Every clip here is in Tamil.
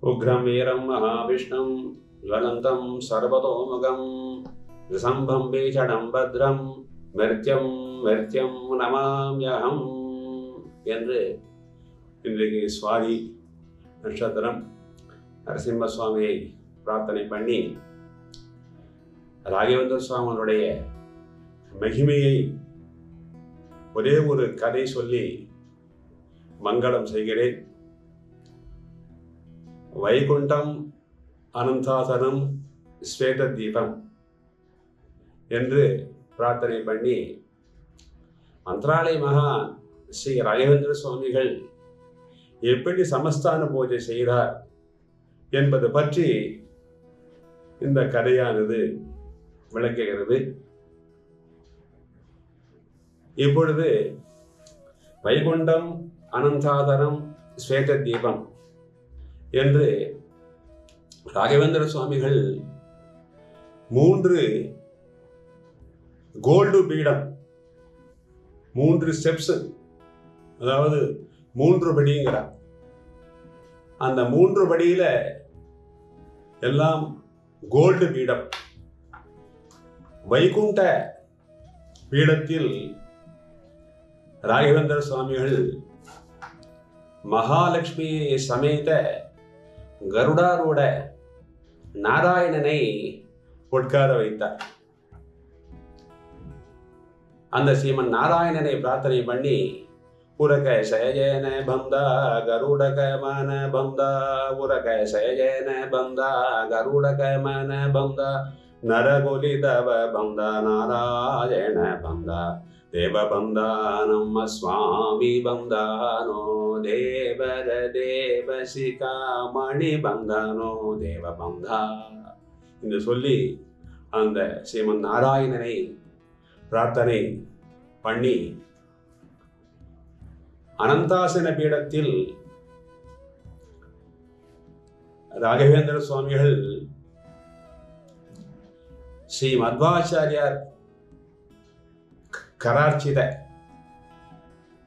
उग्रं वीरं महाविष्णुं ज्वलन्तं सर्वतोमुखं नृसिंहं भीषणं भद्रं மிருத்யம் நமாம்யஹம் என்று இன்றைக்கு சுவாதி நட்சத்திரம் நரசிம்ம சுவாமியை பிரார்த்தனை பண்ணி ராகவேந்திர சுவாமியுடைய மகிமையை ஒரே ஒரு கதை சொல்லி மங்களம் செய்கிறேன். வைகுண்டம் அனந்தாசனம் ஸ்வேத தீபம் என்று பிரார்த்தனை பண்ணி மந்திராலய மகான் ஸ்ரீ ராகவேந்திர சுவாமிகள் எப்படி சமஸ்தான பூஜை செய்கிறார் என்பது பற்றி இந்த கதையானது விளக்குகிறது. இப்பொழுது வைகுண்டம் அனந்தாதனம் ஸ்வேத தீபம் என்று ராகவேந்திர சுவாமிகள் 3 கோல்டு பீடம் 3 ஸ்டெப்ஸ், அதாவது 3 படிங்கிறார். அந்த 3 படியில எல்லாம் கோல்டு பீடம். வைகுண்ட பீடத்தில் ராகவேந்திர சுவாமிகள் மகாலட்சுமி சமேத கருடாரூட நாராயணனை உட்கார வைத்தார். அந்த ஸ்ரீமன் நாராயணனை பிரார்த்தனை பண்ணி உரக சயஜன பந்தா கருடக மன பந்தா உரக சயஜன பந்தா கருடக மன பந்தா நரகுலி தவ பந்தா நாராயண பந்தா தேவ பந்தா நம்ம சுவாமி பந்தானோ தேவர தேவசிகா மணி பந்தானோ தேவ பந்தா என்று சொல்லி அந்த ஸ்ரீமன் நாராயணனை பிரார்த்தனை பண்ணி அனந்தாசன பீடத்தில் ராகவேந்திர சுவாமிகள் ஸ்ரீ மத்வாச்சாரியார் கரார்ச்சித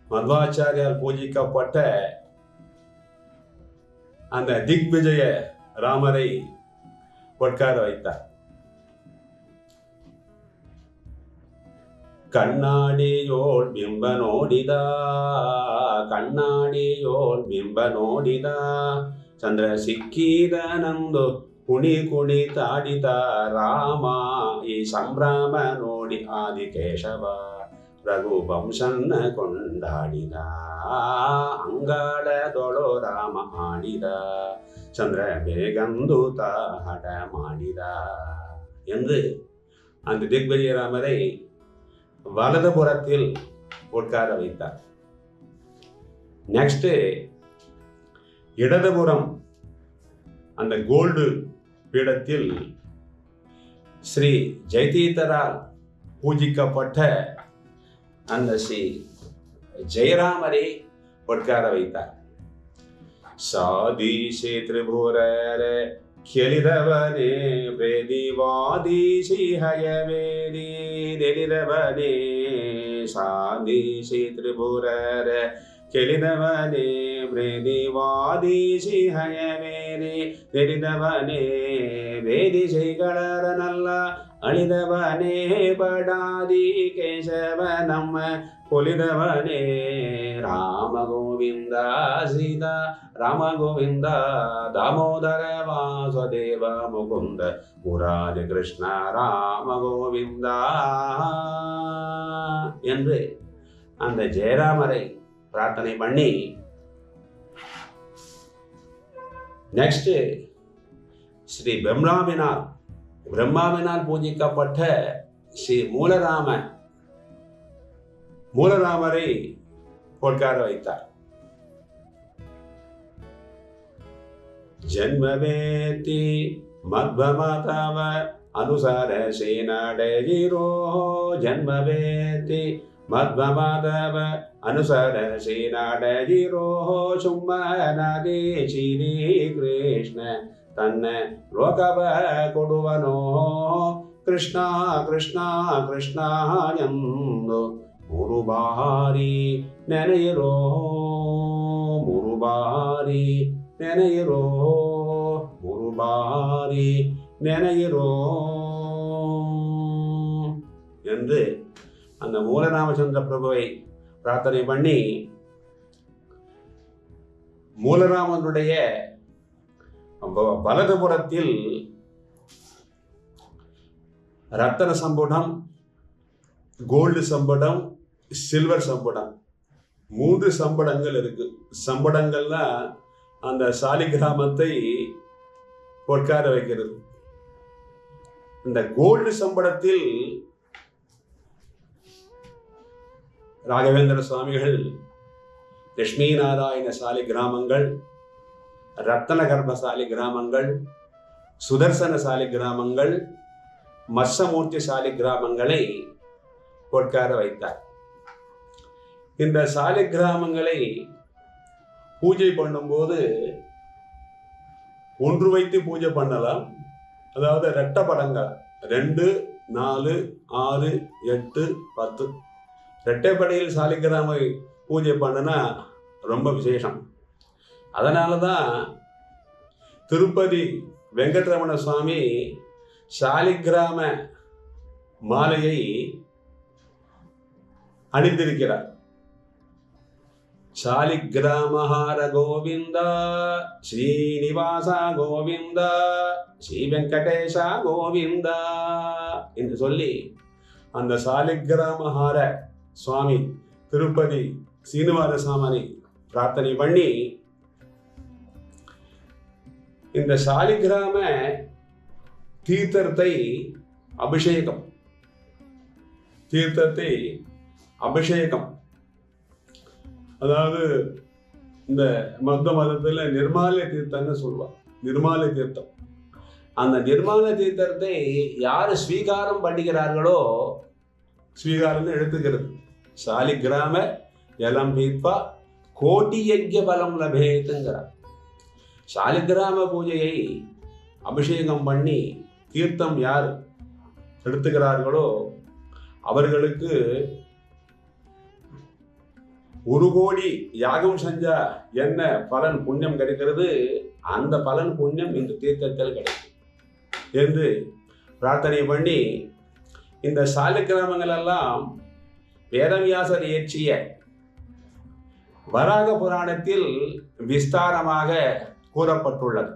மத்வாச்சாரியால் பூஜிக்கப்பட்ட அந்த திக்விஜய ராமரை உட்கார வைத்தார். கண்ணாடியோள் பிம்ப நோடிதா கண்ணಾಡಿಯೋಳ್ ಬಿಂಬ ನೋಡಿದ ಚಂದ್ರ ಸಿಕ್ಕಿದ ನಂದು ಕುಣಿ ಕುಣಿತಾಡಿದ ರಾಮ ಈ ಸಂಭ್ರಮ ನೋಡಿ ಆದಿಕೇಶವ ರಘುವಂಶನ್ನ ಕೊಂಡಾಡಿದ ಅಂಗಳದೊಳು ರಾಮ ಆಡಿದ ಚಂದ್ರ ಬೇಗಂದು ಹಠ ಮಾಡಿದ என்று அந்த திக்விஜய ராமரை வலதுபுறத்தில் உட்கார வைத்தார். நெக்ஸ்ட் இடதுபுறம் அந்த கோல்டு பீடத்தில் ஸ்ரீ ஜெயதீர்த்தரால் பூஜிக்கப்பட்ட அந்த ஸ்ரீ ஜெயராமரை உட்கார வைத்தார். சாதிஷே திரிபுரர ಕೆಲಿದವನೇ ವೇದಿವಾದೀಶಿ ಹಯವೇದಿ ನೆಲಿದವನೇ ಸಾದೀಶಿ ತ್ರಿಪುರರ ಕೆಲಿದವನೇ ವೇದಿವಾದೀಶಿ ಹಯವೇದಿ ನೆಲಿದವನೇ ವೇದಿಶೈಗಳರನಲ್ಲ ಅಳಿದವನೇ ಬಡಾದಿ ಕೇಶವ ನಮ್ಮ ಕೊಲಿದವನೇ ರಾಮ ಗೋವಿಂದ ಸೀತಾ ರಾಮ ಗೋವಿಂದ தாமோதர வாசுதேவ முகுந்த முராரி கிருஷ்ண ராம கோவிந்தா என்று அந்த ஜெயராமரை பிரார்த்தனை பண்ணி நெக்ஸ்ட் ஸ்ரீ பிரம்மாவினால் பூஜிக்கப்பட்ட ஸ்ரீ மூலராமரை உட்கார வைத்தார். ಜನ್ಮವೇತಿ ಮಧ್ವಮತವ ಅನುಸರಸಿ ನಡೆಯಿರೋ ಜನ್ಮವೇತಿ ಮಧ್ವಮತವ ಅನುಸರಸಿ ನಡೆಯಿರೋ ಸುಮ್ಮನದಿ ಶ್ರೀ ಕೃಷ್ಣ ತನ್ನ ಲೋಕವ ಕೊಡುವನೋ ಕೃಷ್ಣ ಕೃಷ್ಣ ಕೃಷ್ಣ ಎಂದು 3 ಬಾರಿ ನೆನೆಯಿರೋ 3 ಬಾರಿ ನೆನೆಯಿರೋ முருபாரி ನೆನೆಯಿರೋ என்று அந்த மூலராமச்சந்திர பிரபுவை பிரார்த்தனை பண்ணி மூலராமனுடைய வலதுபுறத்தில் ரத்தன சம்புடம், கோல்டு சம்படம், சில்வர் சம்படம், 3 சம்படங்கள் இருக்கு. சம்படங்கள்னா அந்த சாலிகிராமத்தை உட்கார வைக்கிறது. இந்த கோல்டு சம்படத்தில் ராகவேந்திர சுவாமிகள் லட்சுமி நாராயண சாலி கிராமங்கள், ரத்தன கர்ப்பசாலி கிராமங்கள், சுதர்சன சாலி கிராமங்கள், மத்சமூர்த்தி சாலி கிராமங்களை உட்கார வைத்தார். இந்த சாலி கிராமங்களை பூஜை பண்ணும்போது ஒன்று வைத்து பூஜை பண்ணலாம். அதாவது ரெட்ட படங்கள் 2, 4, 6, 8, 10 ரெட்டைப்படையில் சாலிகிராம பூஜை பண்ணனா ரொம்ப விசேஷம். அதனால தான் திருப்பதி வெங்கட்ரமண சுவாமி சாலிகிராம மாலையை அணிந்திருக்கிறார். சாலிகிராமஹார கோவிந்தா ஸ்ரீனிவாசா கோவிந்தா ஸ்ரீ வெங்கடேஷா கோவிந்தா என்று சொல்லி அந்த சாலிகிராமஹார சுவாமி திருப்பதி சீனிவாச சாமி பிரார்த்தனை பண்ணி இந்த சாலிகிராம தீர்த்தத்தை அபிஷேகம், அதாவது இந்த மத்த மதத்துல நிர்மாலய தீர்த்தம்னு சொல்லுவார். நிர்மாலய தீர்த்தம், அந்த நிர்மாலய தீர்த்தத்தை யாரு ஸ்வீகாரம் பண்ணுகிறார்களோ, ஸ்வீகாரம் எடுத்துக்கிறது. சாலிகிராம ஜலம் பீத்வா கோட்டி யஜ்ய பலம் லபேத்துங்கிறார். சாலிகிராம பூஜையை அபிஷேகம் பண்ணி தீர்த்தம் யார் எடுத்துக்கிறார்களோ அவர்களுக்கு 1 கோடி யாகம் செஞ்சா என்ன பலன் புண்ணியம் கிடைக்கிறது, அந்த பலன் புண்ணியம் இந்த தீர்த்தத்தில் கிடைக்கும் என்று பிரார்த்தனை பண்ணி இந்த சாலிகிராமங்கள் எல்லாம் வேதவியாசர் இயற்றிய வராக புராணத்தில் விஸ்தாரமாக கூறப்பட்டுள்ளது.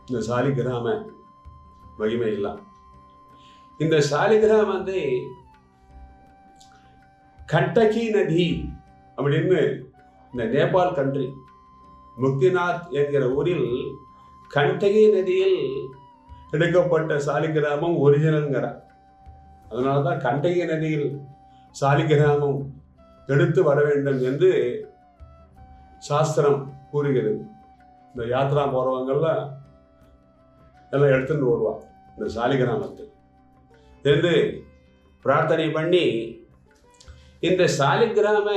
இந்த சாலிகிராம மகிமை எல்லாம் இந்த சாலிகிராமத்தை கண்டகி நதி அப்படின்னு இந்த நேபாள் கண்ட்ரி முக்திநாத் என்கிற ஊரில் கண்டகி நதியில் எடுக்கப்பட்ட சாலிகிராமம் ஒரிஜினல்ங்கிறார். அதனால தான் கண்டகி நதியில் சாலிகிராமம் எடுத்து வர வேண்டும் என்று சாஸ்திரம் கூறுகிறது. இந்த யாத்ரா போறவங்கள்ல எல்லாம் எடுத்துட்டு வருவார் இந்த சாலிகிராமத்தை என்று பிரார்த்தனை பண்ணி இந்த சாலிகிராம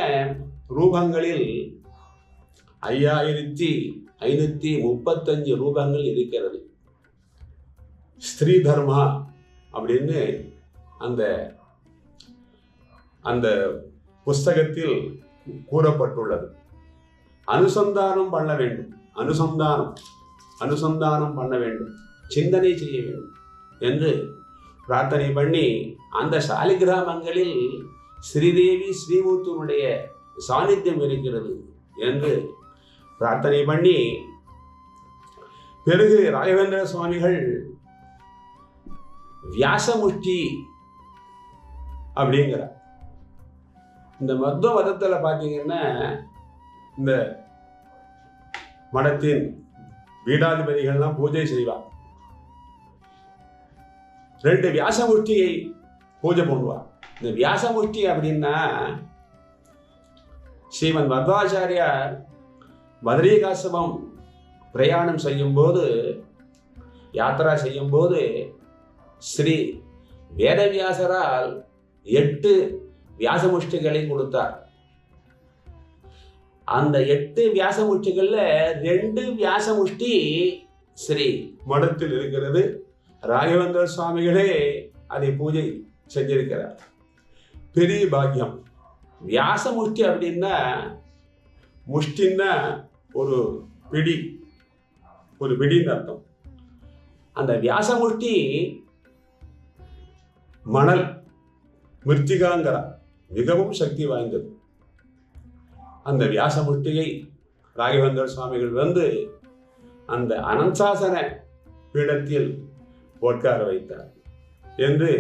ரூபங்களில் 5535 ரூபங்கள் இருக்கிறது. ஸ்திரீ தர்மா அப்படின்னு அந்த புஸ்தகத்தில் கூறப்பட்டுள்ளது. அனுசந்தானம் பண்ண வேண்டும், அனுசந்தானம் பண்ண வேண்டும், சிந்தனை செய்ய வேண்டும் என்று பிரார்த்தனை பண்ணி அந்த சாலிகிராமங்களில் ஸ்ரீதேவி ஸ்ரீமூர்த்தியினுடைய சாநித்தியம் இருக்கிறது என்று பிரார்த்தனை பண்ணி பிறகு ராகவேந்திர சுவாமிகள் வியாசமுஷ்டி அப்படிங்கிறார். இந்த மத்வ மதத்துல பார்த்தீங்கன்னா இந்த மடத்தின் பீடாதிபதிகள்லாம் பூஜை செய்வார். 2 வியாசமுஷ்டியை பூஜை பண்ணுவார். இந்த வியாசமுஷ்டி அப்படின்னா ஸ்ரீமன் மத்வாச்சாரியார் பத்ரிகாசிரமம் பிரயாணம் செய்யும்போது, யாத்திரா செய்யும்போது ஸ்ரீ வேதவியாசரால் 8 வியாசமுஷ்டிகளை கொடுத்தார். அந்த 8 வியாசமுஷ்டிகள்ல 2 வியாசமுஷ்டி ஸ்ரீ மடத்தில் இருக்கிறது. ராகவேந்திர சுவாமிகளே அதை பூஜை செஞ்சிருக்கிறார். பெரிய பாக்கியம். வியாசமுஷ்டி அப்படின்னா, முஷ்டின்னா ஒரு பிடி, ஒரு பிடின்னு அர்த்தம். அந்த வியாசமுஷ்டி மணல் மிருத்திகாங்கிற மிகவும் சக்தி வாய்ந்தது. அந்த வியாசமுஷ்டியை ராகவேந்தர் சுவாமிகள் வந்து அந்த அனந்தாசன பீடத்தில் உட்கார வைத்தார் என்று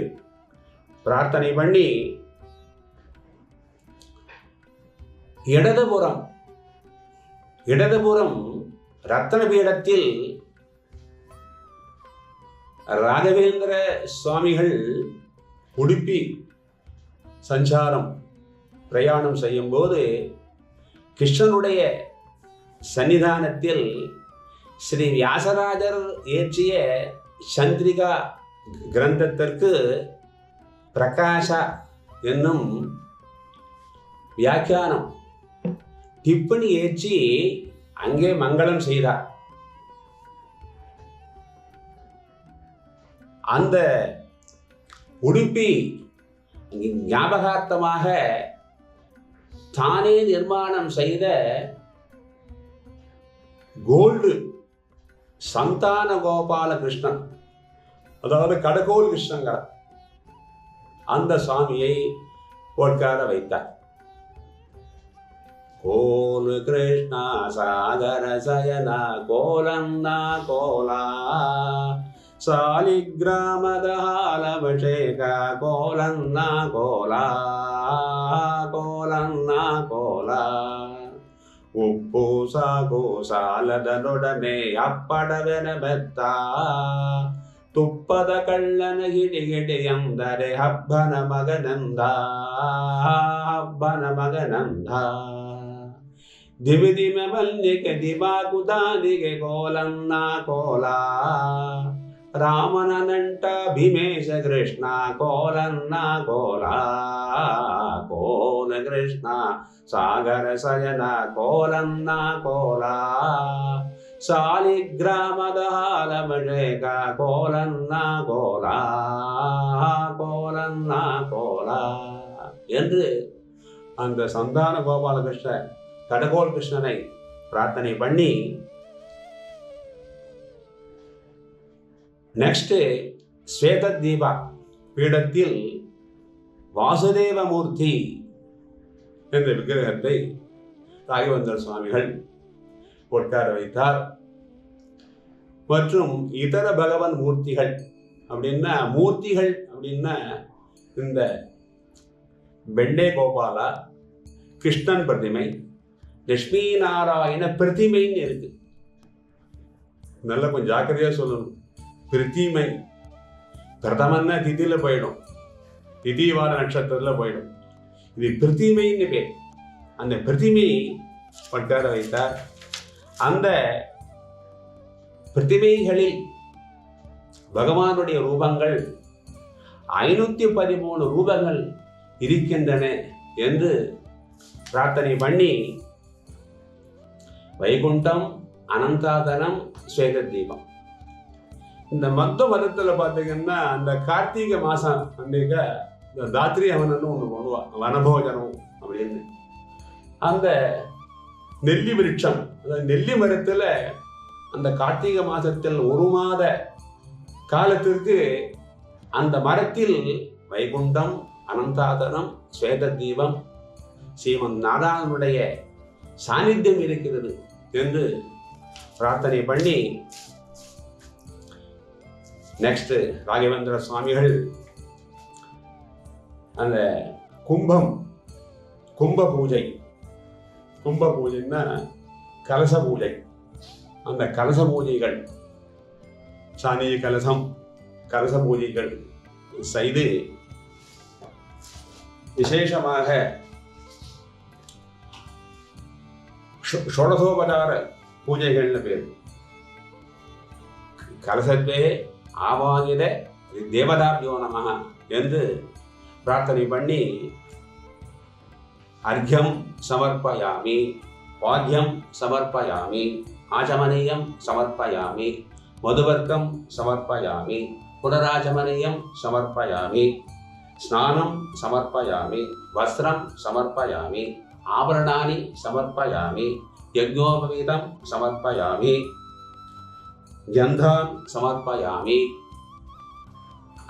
பிரார்த்தனை பண்ணி, இடதுபுறம் ரத்தன பீடத்தில் ராகவேந்திர சுவாமிகள் உடுப்பி சஞ்சாரம் பிரயாணம் செய்யும் போது கிருஷ்ணனுடைய சன்னிதானத்தில் ஸ்ரீ வியாசராஜர் இயற்றிய சந்திரிகா கிரந்தத்திற்கு பிரகாஷா என்னும் வியாக்கியானம் டிப்பணி ஏற்றி அங்கே மங்களம் செய்தார். அந்த உடுப்பி ஞாபகார்த்தமாக தானே நிர்மாணம் செய்த கோல்டு சந்தான கோபால கிருஷ்ணன், அதாவது கடகோல் கிருஷ்ணங்கிற அந்த சுவாமியை உட்கார வைத்தார். கோலு கிருஷ்ணா சாகர சயனா கோலன்னா கோலா சாலிகிராமதஹாலபிஷேக கோலன்னா கோலா கோலன்னா கோலா ಉಪ್ಪು ಸಾಗು ಸಾಲದನೊಡನೆ ಅಪ್ಪಡವೆನ ಬೆತ್ತ ತುಪ್ಪದ ಕಳ್ಳನ ಗಿಡಿ ಎಂದರೆ ಹಬ್ಬನ ಮಗನಂದ ದಿವಿ ದಿಮೆ ಮಲ್ಲಿಗೆ ದಿಬಾಗುದಾನಿಗೆ ಕೋಲನ್ನ ಕೋಲ ರಾಮನ ನಂಟ ಭೀಮೇಶ ಕೃಷ್ಣ ಕೋಲನ್ನ ಕೋಲ ಕೋಲ ಕೃಷ್ಣ ಸಾಗರ ಸಯನ ಕೋಲನ್ನ ಕೋಲ ಸಾಲಿಗ್ರಾಮದ ಹಾಲಭಿಷೇಕ ಕೋಲನ್ನ ಕೋಲ கோலன்னா கோலா என்று அந்த சந்தான கோபாலகிருஷ்ண கடகோல் கிருஷ்ணனை பிரார்த்தனை பண்ணி, நெக்ஸ்ட் ஸ்வேத தீபா பீடத்தில் வாசுதேவமூர்த்தி என்ற விக்கிரகத்தை ராகவேந்தர் சுவாமிகள் உட்கார வைத்தார். மற்றும் இதர பகவன் மூர்த்திகள் அப்படின்னா, மூர்த்திகள் அப்படின்னா இந்த பெண்டே கோபாலா, கிருஷ்ணன் பிரதிமை, லட்சுமி நாராயண பிரதிமைன்னு இருக்கு. நல்லா கொஞ்சம் ஜாக்கிரதையா சொல்லணும். பிரதிமை பிரதமன்னா திதியில போயிடும், திதிவார நட்சத்திரத்துல போயிடும். இது பிரதிமைன்னு பேர். அந்த பிரதிமை உட்கார வைத்தார். அந்த பிரதிமைகளில் பகவானுடைய ரூபங்கள் 513 ரூபங்கள் இருக்கின்றன என்று பிரார்த்தனை பண்ணி, வைகுண்டம், அனந்தாதனம், ஸ்வேத தீபம். இந்த மத்த மதத்தில் பார்த்தீங்கன்னா அந்த கார்த்திகை மாதம் அன்றைக்க இந்த தாத்ரி ஹவனன்னு ஒன்று பண்ணுவா, வனபோஜனம் அப்படின்னு. அந்த நெல்லி விருட்சம், அதாவது நெல்லி மரத்தில் அந்த கார்த்திகை மாதத்தில் 1 மாத காலத்திற்கு அந்த மரத்தில் வைகுண்டம், அனந்தாதனம், ஸ்வேத தீபம், ஸ்ரீமன் நாராயணனுடைய சாநித்தியம் இருக்கிறது என்று பிரார்த்தனை பண்ணி, நெக்ஸ்ட் ராகவேந்திர சுவாமிகள் அந்த கும்ப பூஜைன்னா கலச பூஜை. அந்த கலச பூஜைகள், சாணிய கலசம், கலச பூஜைகள் செய்து விசேஷமாக ஷோடசோபசார பூஜைகள்னு பேர். கலசத்தே ஆவாகித தேவதாபியோ நமஹ என்று பிரார்த்தனை பண்ணி, அர்க்யம் சமர்ப்பயாமி, பாக்யம் சமர்ப்பயாமி, ஆச்சமனீயம் சமர்ப்பயாமி, மதுவர்க்கம் சமர்ப்பயாமி, புனராச்சமனீயம் சமர்ப்பயாமி, ஸ்நானம் சமர்ப்பயாமி, வஸ்திரம் சமர்ப்பயாமி, ஆபரணானி சமர்ப்பயாமி, யஜ்ஞோபவீதம் சமர்ப்பயாமி, கந்தாம் சமர்ப்பயாமி.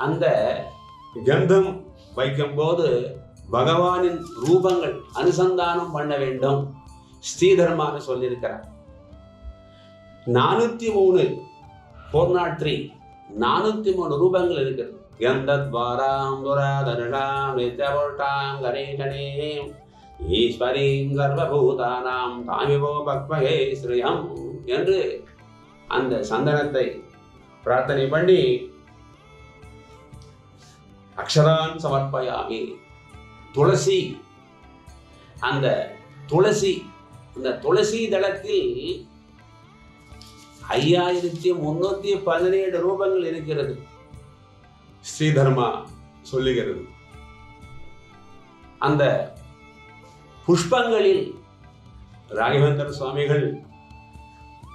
அந்த கந்தம் வைக்கும்போது பகவானின் ரூபங்கள் அனுசந்தானம் பண்ண வேண்டும். ஸ்ரீதர்மான்னு சொல்லியிருக்கிறார். 403 403 403 ரூபங்கள் இருக்கிறது. கந்தத்வாராம் துராதனுஷாம் நித்யபுஷ்டாம் கணேசனேம் ஈஸ்வரீம் சர்வபூதானாம் தாமிவோ பக்மகே ஸ்ரீயம் என்று அந்த சந்தனத்தை பிரார்த்தனை பண்ணி அக்ஷரான் சமர்ப்பயாமி. துளசி, அந்த துளசி, இந்த துளசி தளத்தில் 5317 ரூபங்கள் இருக்கிறது. ஸ்ரீதர்மா சொல்லுகிறது. அந்த புஷ்பங்களில் ராகவேந்திர சுவாமிகள்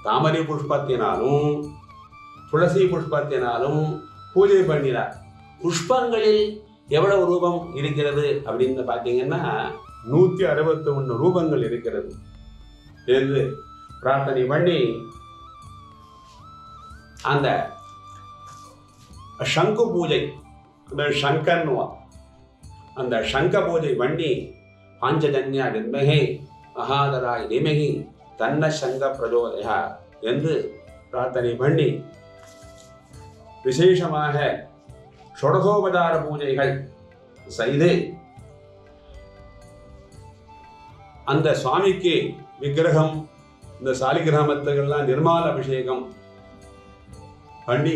தாமரை புஷ்பத்தினாலும் துளசி புஷ்பத்தினாலும் பூஜை பண்ணினார். புஷ்பங்களில் எவ்வளவு ரூபம் இருக்கிறது அப்படின்னு பார்த்தீங்கன்னா 161 ரூபங்கள் இருக்கிறது என்று பிரார்த்தனை பண்ணி அந்த சங்கு பூஜை, அந்த சங்கன்வா, அந்த சங்க பூஜை பண்ணி பாஞ்சஜன்யா வித்மஹே மகாதராய் தீமஹி தன்ன சங்க பிரச்சோதயா என்று பிரார்த்தனை பண்ணி விசேஷமாக ஷோடசோபசார பூஜைகள் செய்து அந்த சுவாமிக்கு விக்கிரகம், இந்த சாலிகிராமத்துகள்லாம் நிர்மால அபிஷேகம் பண்ணி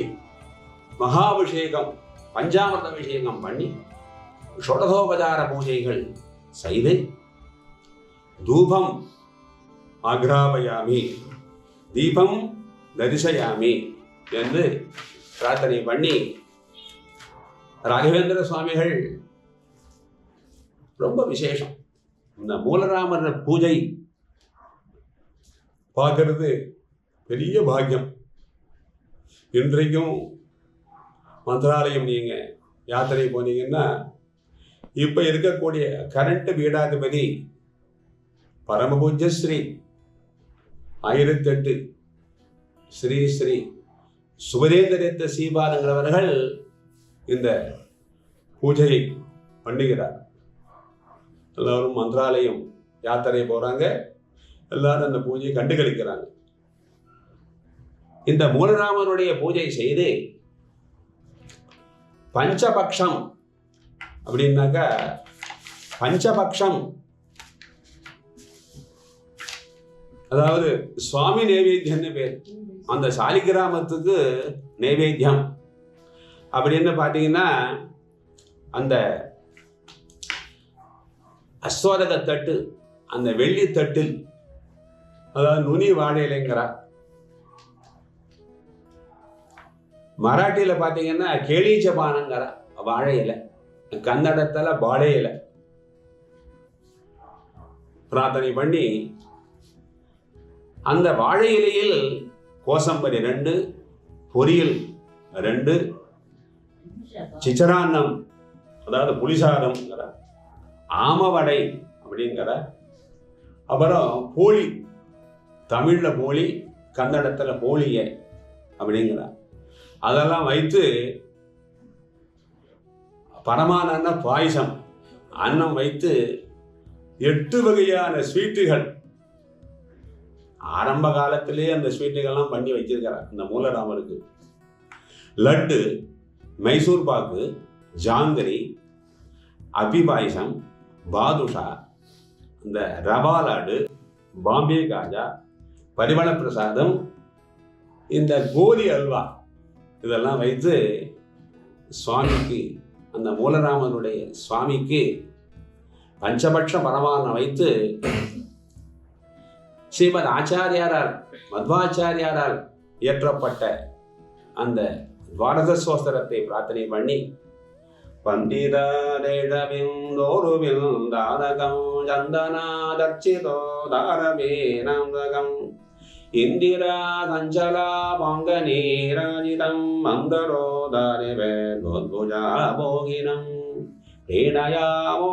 மகாபிஷேகம் பஞ்சாமிர்த அபிஷேகம் பண்ணி ஷோடசோபசார பூஜைகள் செய்து தூபம் ஆக்ராபயாமி, தீபம் தரிசயாமி என்று பிரார்த்தனை பண்ணி ராகவேந்திர சுவாமிகள் ரொம்ப விசேஷம். இந்த மூலராமர் பூஜை பார்க்கறது பெரிய பாக்கியம். இன்றைக்கும் மந்திராலயம் நீங்கள் யாத்திரை போனீங்கன்னா இப்போ இருக்கக்கூடிய கரண்ட் பீடாதிபதி பரமபூஜ்ய ஸ்ரீ 1008 ஸ்ரீ ஸ்ரீ சுபதேந்திரத்த சீபாதங்கிறவர்கள் இந்த பூஜையை பண்ணுகிறார். எல்லாரும் மந்திராலயம் யாத்திரை போகிறாங்க, எல்லாரும் அந்த பூஜையை கண்டுகளிக்கிறாங்க. இந்த மூலராமனுடைய பூஜை செய்து பஞ்சபக்ஷம் அப்படின்னாக்கா, பஞ்சபக்ஷம் அதாவது சுவாமி நைவேத்தியம்னு பேர். அந்த சாலிகிராமத்துக்கு நைவேத்தியம் அப்படின்னு பார்த்தீங்கன்னா அந்த அஸ்வதக தட்டு, அந்த வெள்ளி தட்டில், அதாவது நுனி வாழை இலைங்கிறார். மராட்டியில் பார்த்தீங்கன்னா கேளீச்சபானங்கிற வாழை இலை, கன்னடத்தில் பாடை இலை பிரார்த்தனை பண்ணி அந்த வாழை இலையில் கோசம்பரி 2, பொரியல் 2, சிச்சரான்னம் அதாவது புளிசாதம்ங்கிற, ஆமவடை அப்படிங்கிற, அப்புறம் போலி, தமிழில் போலி, கன்னடத்தில் போலிய அப்படிங்கிற, அதெல்லாம் வைத்து பரமானந்த பாயசம் அன்னம் வைத்து 8 வகையான ஸ்வீட்டுகள் ஆரம்ப காலத்திலே அந்த ஸ்வீட்டுகள்லாம் பண்ணி வச்சிருக்கிறார் இந்த மூலராமருக்கு. லட்டு, மைசூர் பாக்கு, ஜாங்கிரி, அபி பாயசம், பாதுஷா, இந்த ரவா லாடு, பாம்பே காஜா, பரிமள பிரசாதம், இந்த கோலி அல்வா இதெல்லாம் வைத்து சுவாமிக்கு, அந்த மூலராமனுடைய சுவாமிக்கு பஞ்சபட்ச பரமானம் வைத்து ஸ்ரீமத் ஆச்சாரியாரால், மத்வாச்சாரியாரால் இயற்றப்பட்ட அந்த துவாதச ஸ்தோத்திரத்தை பிரார்த்தனை பண்ணி பண்டிதேடவிந்தோருவில் தாரகம் சந்தனாதர்ச்சிதோ தாரவேனந்தகம் இந்திரா சஞ்சலா பாங்கநீராஜிதம் மந்தரோதாரிவேத்புஜா போகினம் क्रीडयामो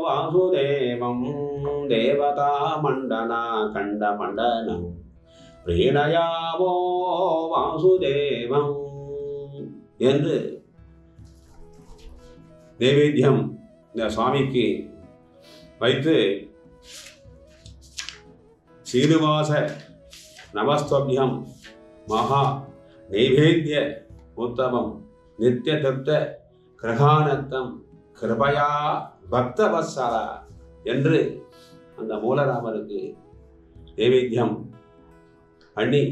वासुदेवं தேவதா மண்டனா கண்ட மண்டனம் பிரீணயாமோ வாசுதேவம் என்று நைவேத்தியம் இந்த சுவாமிக்கு வைத்து சீனிவாச நமஸ்துப்யம் மகா நைவேத்திய உத்தமம் நித்திய திருப்த கிரகானத்தம் கிருபயா பக்தவத்சலா என்று அந்த மூலராமருக்கு நைவேத்தியம் பண்ணி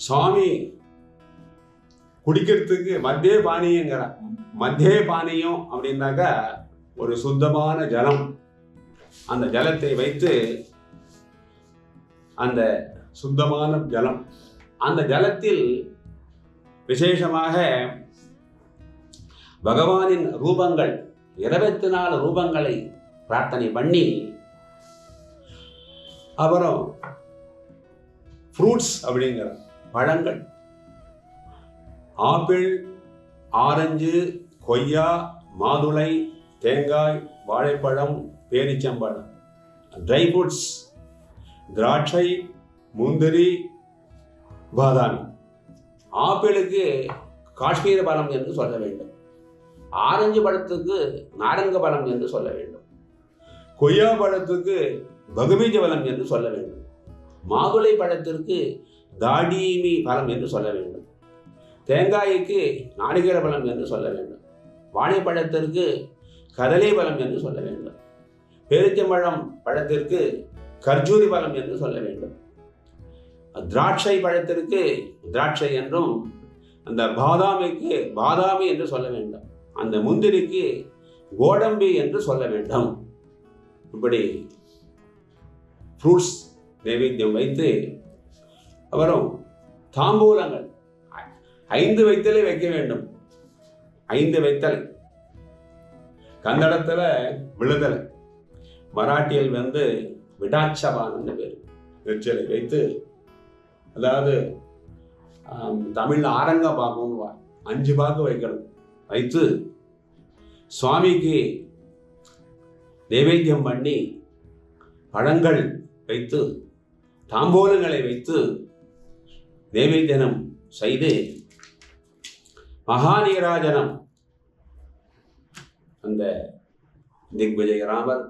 சுவாமி குடிக்கிறதுக்கு மத்திய பானியங்கிற மத்திய பானியம் அப்படின்னாக்கா ஒரு சுத்தமான ஜலம். அந்த ஜலத்தை வைத்து அந்த சுத்தமான ஜலம் அந்த ஜலத்தில் விசேஷமாக பகவானின் ரூபங்கள் 24 ரூபங்களை பிரார்த்தனை பண்ணி அப்புறம் ஃப்ரூட்ஸ் அப்படிங்கிற பழங்கள் ஆப்பிள், ஆரஞ்சு, கொய்யா, மாதுளை, தேங்காய், வாழைப்பழம், பேரிச்சம்பழம், ட்ரை ஃப்ரூட்ஸ், திராட்சை, முந்திரி, பாதாமி. ஆப்பிளுக்கு காஷ்மீர பழம் என்று சொல்ல வேண்டும், ஆரஞ்சு பழத்துக்கு நாரங்க பழம் என்று சொல்ல வேண்டும், கொய்யா பழத்துக்கு பகுபீஜ பழம் என்று சொல்ல வேண்டும், மாதுளை பழத்திற்கு தாடிமி பழம் என்று சொல்ல வேண்டும், தேங்காய்க்கு நாளிகேர பழம் என்று சொல்ல வேண்டும், வாழைப்பழத்திற்கு கதலி பழம் என்று சொல்ல வேண்டும், பேரிச்சம்பழம் பழத்திற்கு கர்ஜூரி பழம் என்று சொல்ல வேண்டும், திராட்சை பழத்திற்கு திராட்சை என்றும், அந்த பாதாமிக்கு பாதாமி என்று சொல்ல வேண்டும், அந்த முந்திரிக்கு கோடம்பி என்று சொல்ல வேண்டும். இப்படி ஃப்ரூட்ஸ் நைவேத்தியம் வைத்து அப்புறம் தாம்பூலங்கள் 5 வைத்தலை வைக்க வேண்டும். 5 வைத்தலை கன்னடத்தில் விழுதலை, மராட்டியில் விடாச்சபான்னு பேர். வெற்றிலை வைத்து, அதாவது தமிழ்ல ஆரங்க பாக்குன்னு 5 பாக்கு வைக்கணும். வைத்து சுவாமிக்கு நைவேத்தியம் பண்ணி பழங்கள் வைத்து தாம்பூலங்களை வைத்து நைவேத்தியம் செய்து மகாநீராஜனம் அந்த திக்விஜயராமர்,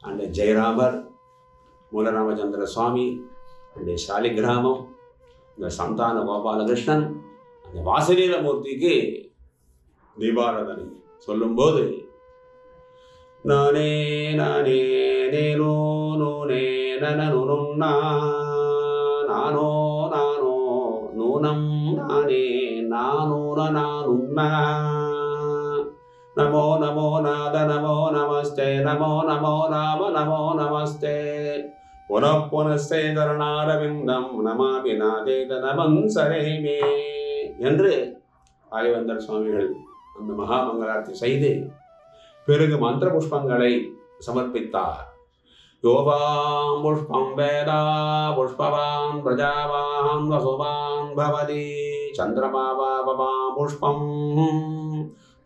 அந்த ஜெயராமர், மூலராமச்சந்திர சுவாமி, அந்த சாலிகிராமம், இந்த சந்தான கோபாலகிருஷ்ணன், அந்த வாசலீலமூர்த்திக்கு தீபாராதனை சொல்லும்போது நானே நானே நேனோ நூனே நனனுன்னா நானோ நானோ நூனம் நானே நானூன நானுன்னா நமோ நமோ நாத நமோ நமஸ்தே நமோ நமோ ராம நமோ நமஸ்தே புனஸ்தே கருணாரவிந்தம் நமாமி நாதேத நமன்சரேமே என்று ராகவேந்தர் சுவாமிகள் அந்த மகாமங்களார்த்தி செய்து பிறகு மந்திர புஷ்பங்களை சமர்ப்பித்தார். யோபாம் புஷ்பம் வேதா புஷ்பவான் பிரஜாவான் வசுவான் பவதி சந்திரமாவாபமாம் புஷ்பம்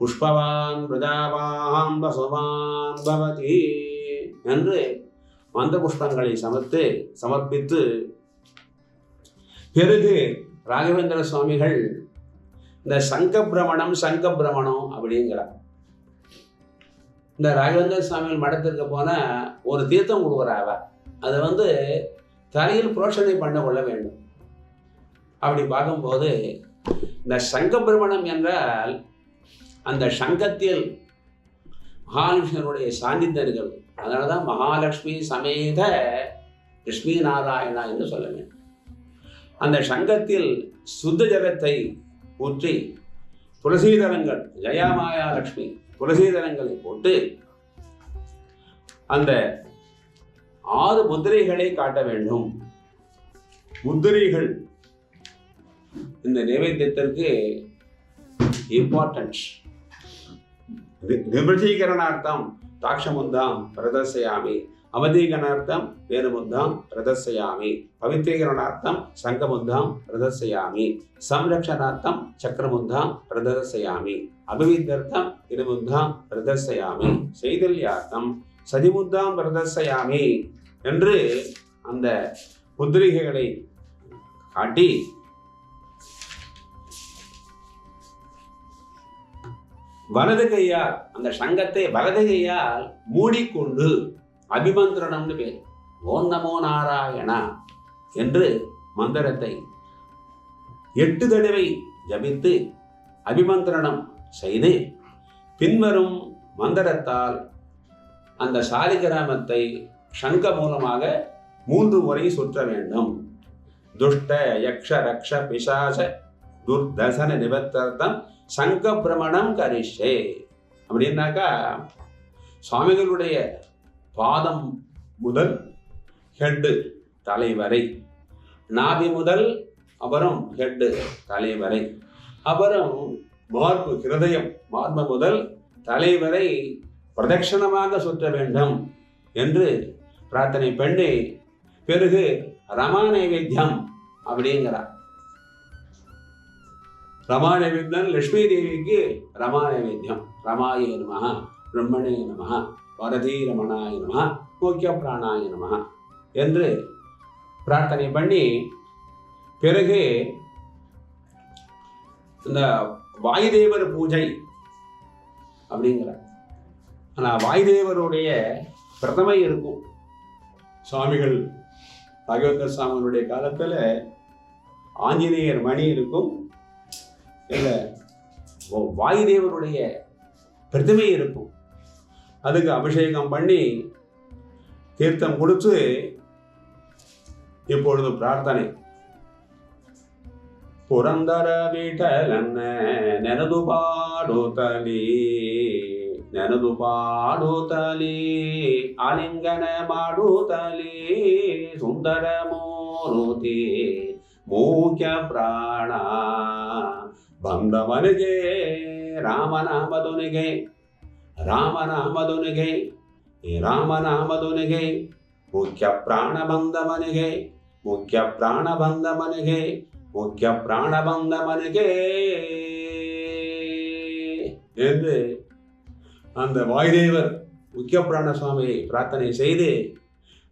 புஷ்பவான் பிரஜாவான் வசுவான் பவதி என்று மந்திர புஷ்பங்களை சமர்ப்பித்து பிறகு ராகவேந்திர சுவாமிகள் இந்த சங்க பிரமணம் அப்படிங்கிறார். இந்த ராகவேந்திர சுவாமிகள் மடத்திற்கு போன ஒரு தீர்த்தம் கொடுக்குறாவ, அதை தலையில் புரோஷனை பண்ண கொள்ள வேண்டும். அப்படி பார்க்கும்போது இந்த சங்க பிரமணம் என்றால் அந்த சங்கத்தில் மகாலட்சுமியினுடைய சாநித்தியம் இருக்கிறது. அதனால தான் மகாலட்சுமி சமேத லட்சுமி நாராயணா என்று சொல்ல வேண்டும். அந்த சங்கத்தில் சுத்த ஜலத்தை ஊற்றி துளசீதரங்கள், ஜெயமாயா லட்சுமி துளசீதரங்களை போட்டு அந்த 6 முத்திரைகளை காட்ட வேண்டும். முத்திரைகள் இந்த நைவேத்தியத்திற்கு இம்பார்ட்டன்ஸ். நிவர்த்தீகரணார்த்தம் தாட்சமுந்தாம் பிரதர்சயாமி அவதீகரணார்த்தம் வேணுமுத்தாம் பிரதர்சயாமி, பவித்ரீகரணார்த்தம் சங்கமுத்தாம் பிரதர்சயாமி, சம்ரக்ஷணார்த்தம் சக்கரமுத்தாம் பிரதர்சயாமி, அபிவித்யர்த்தம் இருமுத்தாம் பிரதர்சயாமி, செய்தல்யார்த்தம் சதிமுத்தாம் பிரதர்சயாமி என்று அந்த முத்திரிகைகளை காட்டி வலது கையால் அந்த சங்கத்தை வலது கையால் மூடிக்கொண்டு அபிமந்திரணம்னு பேர், ஓம் நமோ நாராயணா என்று மந்திரத்தை 8 தடவை ஜபித்து அபிமந்திரணம் செய்து பின்வரும் மந்திரத்தால் அந்த சாலிகிராமத்தை சங்க மூலமாக 3 முறை சுற்ற வேண்டும். துஷ்ட யக்ஷ ரக்ஷ பிசாச துர்தசன நிவர்த்தம் சங்க பிரமணம் கரிஷே அப்படின்னாக்கா, சுவாமிகளுடைய பாதம் முதல் ஹெட்டு தலை வரை, நாபி முதல் அப்புறம் ஹெட்டு தலை வரை, அப்புறம் மார்பு ஹிருதயம் மார்பு முதல் தலை வரை பிரதட்சணமாக சுற்ற வேண்டும் என்று பிரார்த்தனை பண்ணி பிறகு ரமா நைவேத்தியம் அப்படிங்கிறார். ரமா நைவேத்தியம் லட்சுமி தேவிக்கு ரமா நைவேத்தியம், ரமாய நமஹ, பிரம்மணே நமஹ, வரதீ ரமணாய நமஹ, முக்கிய பிராணாய நமஹ என்று பிரார்த்தனை பண்ணி பிறகு இந்த வாயுதேவர் பூஜை அப்படிங்கிறார். ஆனால் வாயுதேவருடைய பிரதமை இருக்கும். சுவாமிகள் ராகவேந்திர சுவாமிகளுடைய காலத்தில் ஆஞ்சநேயர் மணி இருக்கும், இல்லை வாயுதேவருடைய பிரதிமை இருக்கும். அதுக்கு அபிஷேகம் பண்ணி தீர்த்தம் கொடுத்து இப்பொழுது பிரார்த்தனை. ಪುರಂದರ ವಿಠಲನ್ನ ನೆನೆದು ಪಾಡುತ್ತಲೀ ನೆನೆದು ಪಾಡುತ್ತಲೀ ಆಲಿಂಗನ ಮಾಡುತ್ತಲೀ ಸುಂದರ ಮೂರುತಿ ಮುಖ್ಯ ಪ್ರಾಣ ಬಂದವನಿಗೆ ರಾಮನಾಮದೊನಿಗೆ ರಾಮನಾಮದೊನಿಗೆ ರಾಮನಾಮದೊನಿಗೆ ಮುಖ್ಯ ಪ್ರಾಣ ಬಂದವನಿಗೆ ಮುಖ್ಯ ಪ್ರಾಣ ಬಂದವನಿಗೆ முக்கிய பிராணபந்தமனுகே என்று அந்த வாயுதேவர் முக்கிய பிராண சுவாமியை பிரார்த்தனை செய்து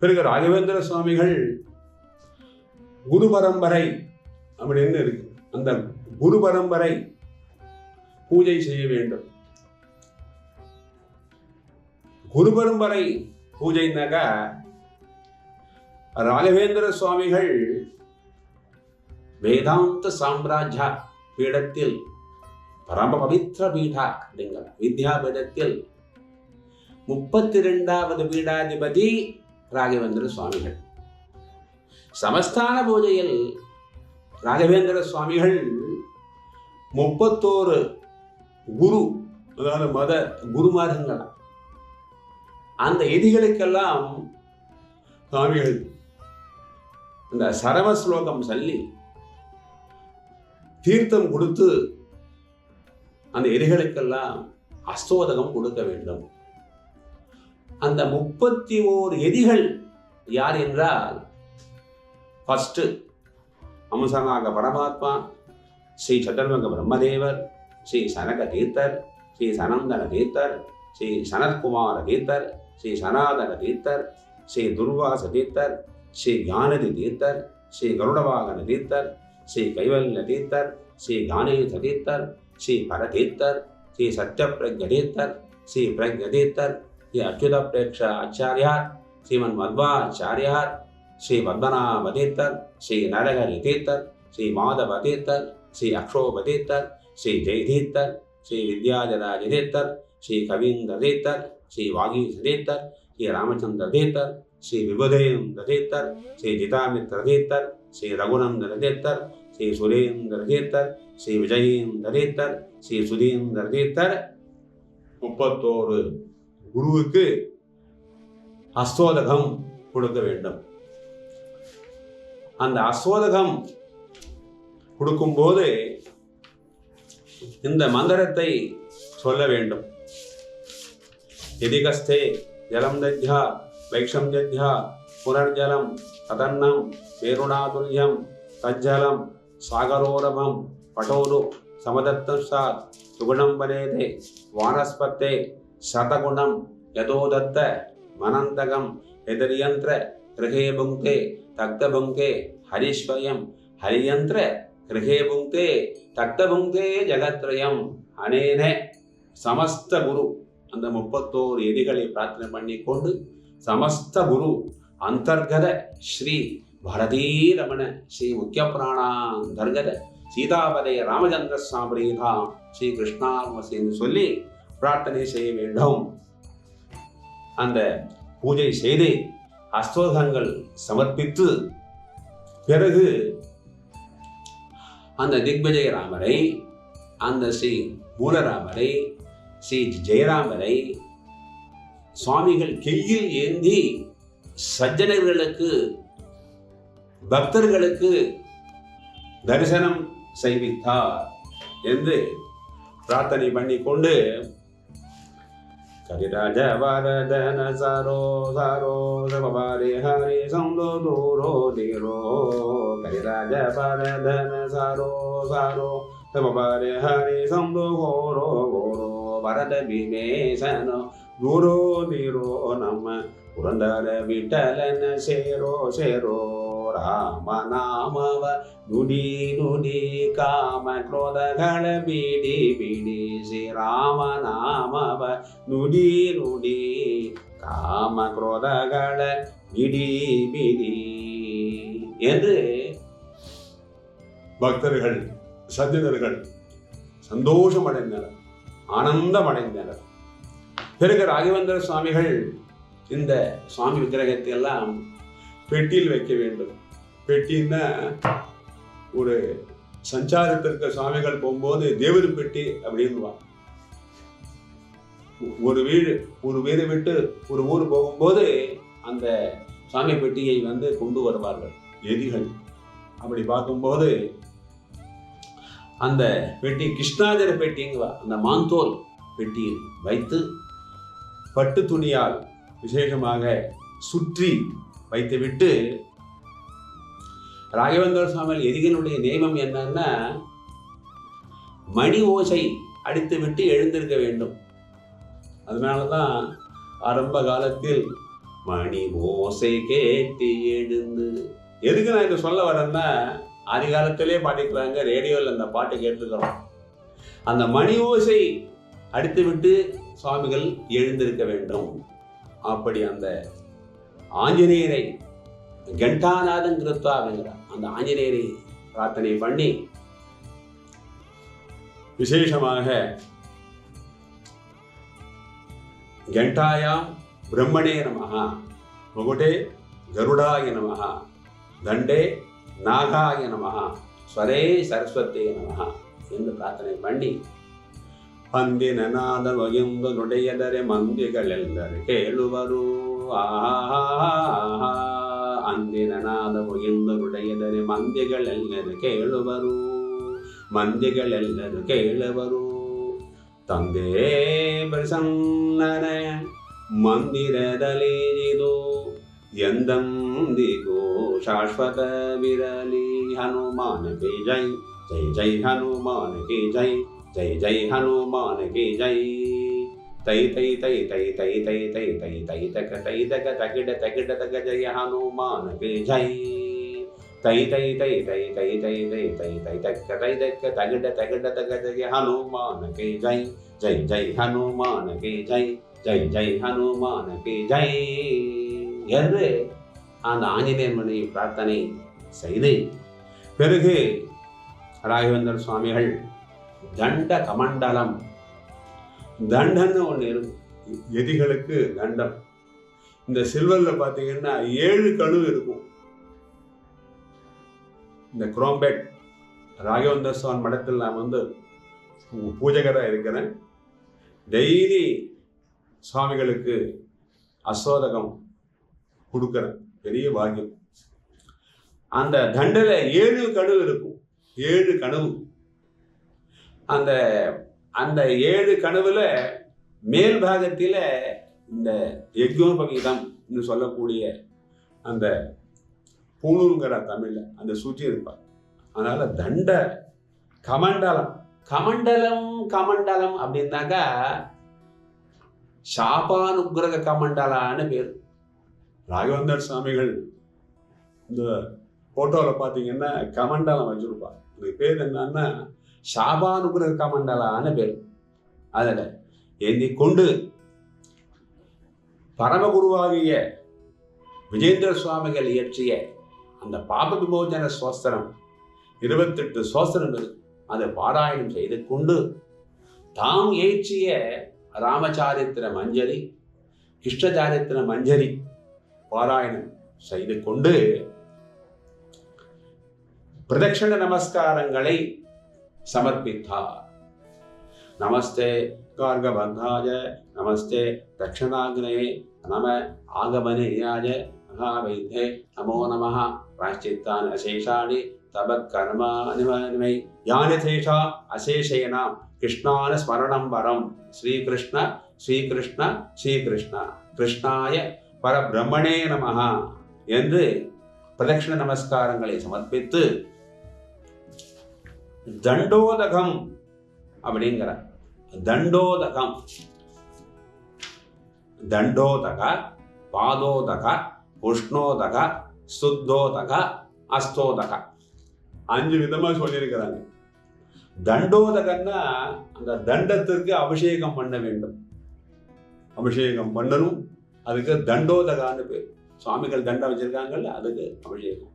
பிறகு ராகவேந்திர சுவாமிகள் குரு பரம்பரை அப்படின்னு இருக்கு. அந்த குரு பரம்பரை பூஜை செய்ய வேண்டும். குரு பரம்பரை பூஜைனாக்கா ராகவேந்திர சுவாமிகள் வேதாந்த சாம்ராஜ்ய பீடத்தில் பரம பவித்ர பீடா அப்படிங்கிற வித்யா பீடத்தில் 32வது பீடாதிபதி ராகவேந்திர சுவாமிகள். சமஸ்தான பூஜையில் ராகவேந்திர சுவாமிகள் 31 குரு, அதாவது மத குருமார்கள், அந்த எதிகளுக்கெல்லாம் சுவாமிகள் அந்த சரவ ஸ்லோகம் சொல்லி தீர்த்தம் கொடுத்து அந்த எதிகளுக்கெல்லாம் அஸ்தோதகம் கொடுக்க வேண்டும். அந்த 31 எதிகள் யார் என்றால், ஃபர்ஸ்ட் அம்சனாக பரமாத்மா, ஸ்ரீ சதுர்முக பிரம்மதேவர், ஸ்ரீ சனக தீர்த்தர், ஸ்ரீ சனந்தன தீர்த்தர், ஸ்ரீ சனத்குமார தீர்த்தர், ஸ்ரீ சனாதன தீர்த்தர், ஸ்ரீ துர்வாச தீர்த்தர், ஸ்ரீ ஞானதி தீர்த்தர், ஸ்ரீ கருடவாகன தீர்த்தர், ஸ்ரீ கைவல்ய தீர்த்தர், ஸ்ரீ கானேச தீர்த்தர், ஸ்ரீ பரதீர்த்தர், ஸ்ரீ சத்யபிரக்ஞ தீர்த்தர், ஸ்ரீ பிரக்ஞ தீர்த்தர், ஸ்ரீ அச்சுத பிரேக்ஷ ஆச்சாரியார், ஸ்ரீமன் மத்வாச்சாரியார், ஸ்ரீ பத்மநாப தீர்த்தர், ஸ்ரீ நரஹரி தீர்த்தர், ஸ்ரீ மாதவ தீர்த்தர், ஸ்ரீ அக்ஷோப தீர்த்தர், ஸ்ரீ ஜெய் தீர்த்தர், ஸ்ரீ வித்யாதராஜ தீர்த்தர், ஸ்ரீ கவீந்திர தீர்த்தர், ஸ்ரீ வாகீச தீர்த்தர், ஸ்ரீ ராமச்சந்திர தீர்த்தர், ஸ்ரீ விபுதேந்திர தீர்த்தர், ஸ்ரீ ஜிதாமித்ர தீர்த்தர், ஸ்ரீ ரகுநந்தன தீர்த்தர், ஸ்ரீ சுரேந்திர தீர்த்தர், ஸ்ரீ விஜயேந்திர தீர்த்தர், ஸ்ரீ சுதீந்திர தீர்த்தர். 31 குருவுக்கு அஸ்தோதகம் கொடுக்க வேண்டும். அந்த அஸ்தோதகம் கொடுக்கும்போது இந்த மந்திரத்தை சொல்ல வேண்டும். எதிகஸ்தே ஜலம் தத்யா வைக்ஷம்யத்யா புனர்ஜலம் ததன்னம் பேருணாதுல்யம் தஜ்ஜலம் சாகரோரபம் பட்டோரு சமதத்தம் சாத் சுகுணம் வனேதே வானஸ்பத்தே சதகுணம் யதோதத்த மனந்தகம் எதிரியந்திர கிரகே புங்கே தக்த புங்கே ஹரிஸ்வயம் ஹரியந்திர கிரகே புங்கே தக்த புங்கே ஜகத்ரயம் அனேனே சமஸ்த குரு அந்த 31 எதிகளை பிரார்த்தனை பண்ணி கொண்டு சமஸ்த குரு அந்தர்கத ஸ்ரீ பாரதீரமண ஸ்ரீ முக்கிய பிராணாந்தர்கத சீதாபதய ராமச்சந்திர சாமரீதா ஸ்ரீ கிருஷ்ணார்மசின்னு சொல்லி பிரார்த்தனை செய்ய வேண்டும். அந்த பூஜை செய்து அஸ்தோகங்கள் சமர்ப்பித்து பிறகு அந்த திக்விஜய ராமரை, அந்த ஸ்ரீ மூலராமரை, ஸ்ரீ ஜெயராமரை சுவாமிகள் கையில் ஏந்தி சஜ்ஜனர்களுக்கு பக்தர்களுக்கு தரிசனம் செய்வித்தார் என்று பிரார்த்தனை பண்ணி கொண்டு கரிராஜ வரதன சரோ சரோ சபவாரி ஹரி சந்தோ தூரோ தீரோ கரிராஜ வரதன சரோ சரோ சபவாரி ஹரி சந்தோ கோரோ கோரோ வரத விமேசனோ தூரோ தீரோ நம்ம புரந்தர விட்டலன சேரோ சேரோ ರಾಮ ನಾಮವ ನುಡಿ ನುಡಿ ಕಾಮ ಕ್ರೋಧಗಳ ಬಿಡಿ ಬಿಡಿ ಶ್ರೀರಾಮ ನಾಮವ ನುಡಿ ನುಡಿ ಕಾಮ ಕ್ರೋಧಗಳ ಬಿಡಿ ಬಿಡಿ என்று பக்தர்கள் சஜ்ஜனர்கள் சந்தோஷமடைந்தனர், ஆனந்தமடைந்தனர். பிறகு ராகவேந்திர சுவாமிகள் இந்த சுவாமி விக்கிரகத்தை எல்லாம் பெட்டியில் வைக்க வேண்டும். பெட்டின்னா ஒரு சஞ்சாரத்திற்கு சுவாமிகள் போகும்போது தேவர் பெட்டி அப்படின்னுவாங்க. ஒரு வீடு விட்டு ஒரு ஊர் போகும்போது அந்த சுவாமி பெட்டியை வந்து கொண்டு வருவார்கள் எதிகள். அப்படி பார்க்கும்போது அந்த பெட்டி கிருஷ்ணாஜர பெட்டிங்குவா. அந்த மாந்தோல் பெட்டியில் வைத்து பட்டு துணியால் விசேஷமாக சுற்றி வைத்துவிட்டு ராகவேந்திர சுவாமிகள் எதிகளுடைய நியமம் என்னன்னா மணி ஓசை அடித்து விட்டு எழுந்திருக்க வேண்டும். அதனாலதான் ஆரம்ப காலத்தில் மணி ஓசை கேட்டு எழுந்து, எதுக்கு நான் இதை சொல்ல வரேன்னா ஆதி காலத்திலே பாடிக்கிறாங்க, ரேடியோவில் அந்த பாட்டு கேட்டுக்கிறோம். அந்த மணி ஓசை அடித்து விட்டு சுவாமிகள் எழுந்திருக்க வேண்டும். அப்படி அந்த ஆஞ்சநேயரை கண்டாநாதன் கிருத்வாங்கிறார். அந்த ஆஞ்சநேயரை பிரார்த்தனை பண்ணி விசேஷமாக கண்டாயாம் பிரம்மணே நமஹ, முகுடே கருடாய நமஹ, தண்டே நாகாய நமஹ, ஸ்வரே சரஸ்வத்தே நமஹ என்று பிரார்த்தனை பண்ணி ಅಂದಿನ ನಾದವಗೆಂದು ನುಡಿಯದರೆ ಮಂದಿಗಳೆಲ್ಲರೂ ಕೇಳುವರು. ಅಂದಿನ ನಾದವಗೆಂದು ನುಡಿಯದರೆ ಮಂದಿಗಳೆಲ್ಲರೂ ಕೇಳುವರು, ಮಂದಿಗಳೆಲ್ಲರೂ ಕೇಳುವರು. ತಂದೆ ಪ್ರಸನ್ನನ ಮಂದಿರದಲ್ಲಿದು ಎಂದೆಂದಿಗೂ ಶಾಶ್ವತವಿರಲಿ. ಹನುಮಾನಕ್ಕೆ ಜೈ, ಜೈ ಜೈ ಹನುಮಾನಕ್ಕೆ ಜೈ, ಜೈ ಜೈ ಹನುಮಾನಕ್ಕೆ ಜೈ. ತೈ ತೈ ತೈ ತೈ ತೈ ತೈ ತೈ ತೈ ತೈ ತಕ ತೈ ತಕ ತಗಿಡ ತಗಿಡ ತಗ ಜಯ ಹನುಮಾನಕ್ಕೆ ಜೈ. ತೈ ತೈ ತೈ ತೈ ತೈ ತೈ ತೈ ತೈ ತೈ ತಕ್ಕ ತೈ ತಕ್ಕ ತಗಿಡ ತಗಿಡ ತಗ ಜಯ ಹನುಮಾನಕ್ಕೆ ಜೈ. ಜೈ ಜೈ ಹನುಮಾನಕ್ಕೆ ಜೈ, ಜೈ ಜೈ ಹನುಮಾನಕ್ಕೆ ஜை என்று அந்த ஆஞ்சநேயர் மணி பிரார்த்தனை செய்து பிறகு ராகவேந்திர சுவாமிகள் தண்ட கமண்டலம், தண்டன்னு ஒன்று இருக்கும் எதிகளுக்கு தண்டம். இந்த சில்வரில் பார்த்தீங்கன்னா 7 கணு இருக்கும். இந்த குரோம்பேட் ராகவேந்திர சுவாமி மடத்தில் நான் வந்து பூஜகராக இருக்கிறேன். டெய்லி சுவாமிகளுக்கு அசோதகம் கொடுக்குறேன், பெரிய பாக்கியம். அந்த தண்டில் 7 கனவு இருக்கும், 7 கனவு. அந்த அந்த 7 கனவுல மேல் பாகத்தில் இந்த யஜ்ஞோபவீதம் சொல்லக்கூடிய அந்த பூணூருங்கிற தமிழ்ல அந்த சுற்றி இருப்பார். அதனால தண்ட கமண்டலம். கமண்டலம் கமண்டலம் அப்படின்னாக்கா சாபானுக்கிரக கமண்டலான்னு பேர். ராகவேந்தர் சுவாமிகள் இந்த போட்டோவில் பார்த்தீங்கன்னா கமண்டலம் வச்சிருப்பார். அதுக்கு பேர் என்னன்னா சாபானுக்கிரக கமண்டலான்னு பேர். அதில் ஏந்தி கொண்டு பரமகுருவாகிய விஜேந்திர சுவாமிகள் இயற்றிய அந்த பாப விமோசன சோஸ்திரம் 28 சோஸ்திரம் இருக்கு. அதை பாராயணம் செய்து கொண்டு தாம் இயற்றிய ராமசாரித்திர மஞ்சரி, கிருஷ்ணசாரித்திர மஞ்சரி பாராயணம் செய்து கொண்டு பிரதட்சண நமஸ்காரங்களை சமர்ப்பித்தார். நமஸ்தே கார்கபந்தாய, நமஸ்தே தட்சிணாக்னே, நம ஆகமனேயாய மகாவைத்யே, நமோ நமः பிராயச்சித்தானி அசேஷாணி தப கர்மாணிமை யானி தேஷா அசேஷேனாம் கிருஷ்ணான ஸ்மரணம் வரம். ஸ்ரீகிருஷ்ண ஸ்ரீகிருஷ்ண ஸ்ரீகிருஷ்ண கிருஷ்ணாய பரபிரம்மணே நமः என்று பிரதட்சிண நமஸ்காரங்களை சமர்ப்பித்து தண்டோதகம் அப்படிங்கிற தண்டோதகம், தண்டோதக, பாதோதக, உஷ்ணோதக, சுத்தோதக, அஸ்தோதக 5 விதமா சொல்லியிருக்கிறாங்க. தண்டோதகன்னா அந்த தண்டத்திற்கு அபிஷேகம் பண்ண வேண்டும், அபிஷேகம் பண்ணணும். அதுக்கு தண்டோதகான்னு பேர். சுவாமிகள் தண்டம் வச்சிருக்காங்கல்ல, அதுக்கு அபிஷேகம்,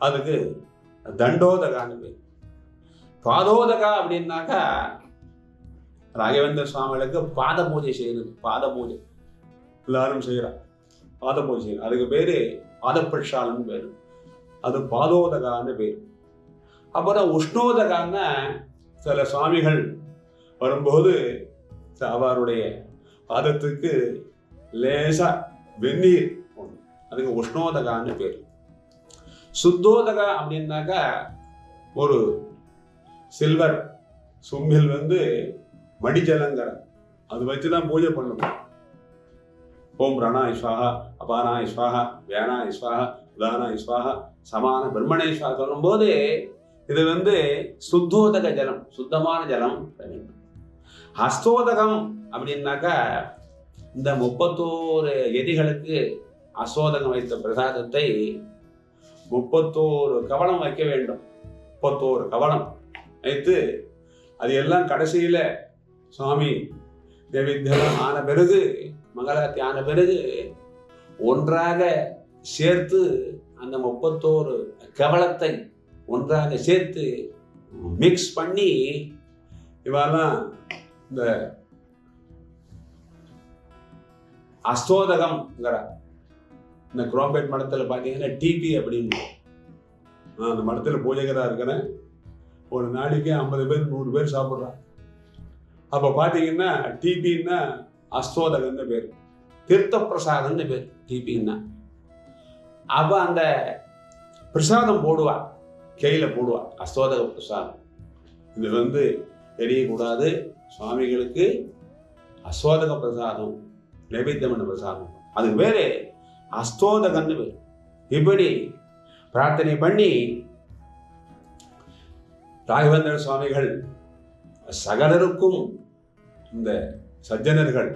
அதுக்கு தண்டோதகான்னு பேர். பாதோதகா அப்படின்னாக்கா ராகவேந்திர சுவாமிகளுக்கு பாத பூஜை செய்யறது. பாத பூஜை எல்லாரும் செய்யறா, பாத பூஜை செய்யணும். அதுக்கு பேரு பாதப்பிரஷாலன்னு பேரு, அது பாதோதகான்னு பேர். அப்புறம் உஷ்ணோதகான்னா சில சுவாமிகள் வரும்போது அவருடைய பாதத்துக்கு லேசா வெந்நீர், அதுக்கு உஷ்ணோதகான்னு பேர். சுத்தோதகா அப்படின்னாக்கா ஒரு சில்வர் சும்பில் மடிஜலங்கிற அது வச்சுதான் பூஜை பண்ணணும். ஓம் ரணா இஸ்வாஹா, அபானா இஸ்வாஹா, வேணா இஸ்வாஹா, உதானா இஸ்வாஹா, சமான பிரம்மண இஸ்வாஹா சொல்லும்போது இது சுத்தோதக ஜலம், சுத்தமான ஜலம். ஹஸ்தோதகம் அப்படின்னாக்கா இந்த 31 எதிகளுக்கு அசோதகம் வைத்த பிரசாதத்தை 31 கவளம் வைக்க வேண்டும். 31 கவளம் வைத்து அது எல்லாம் கடைசியில சுவாமி தேவித்தியம் ஆன பிறகு, மங்களாத்தி ஆன பிறகு ஒன்றாக சேர்த்து அந்த 31 கவளத்தை ஒன்றாக சேர்த்து மிக்ஸ் பண்ணி இவெல்லாம் இந்த அஸ்தோதகம்ங்கிற இந்த குரோம்பேட் மடத்தில் பார்த்தீங்கன்னா டிபி அப்படின்னு அந்த மடத்தில் பூஜைகராக இருக்கிறேன். ஒரு நாளைக்கு 50 பேர் 100 பேர் சாப்பிட்றான். அப்போ பார்த்தீங்கன்னா டிபின்னா அஸ்தோதகன்னு பேர், தீர்த்த பிரசாதம்னு பேர் டிபின்னா. அப்போ அந்த பிரசாதம் போடுவா, கையில் போடுவா, அஸ்தோதக பிரசாதம். இது தெரியக்கூடாது, சுவாமிகளுக்கு அஸ்தோதக பிரசாதம் நைவேத்தியம் பண்ண பிரசாதம், அதுக்கு பேர் அஸ்தோதகன்னு பேர். இப்படி பிரார்த்தனை பண்ணி ராகவேந்திர சுவாமிகள் சகலருக்கும், இந்த சஜ்ஜனர்கள்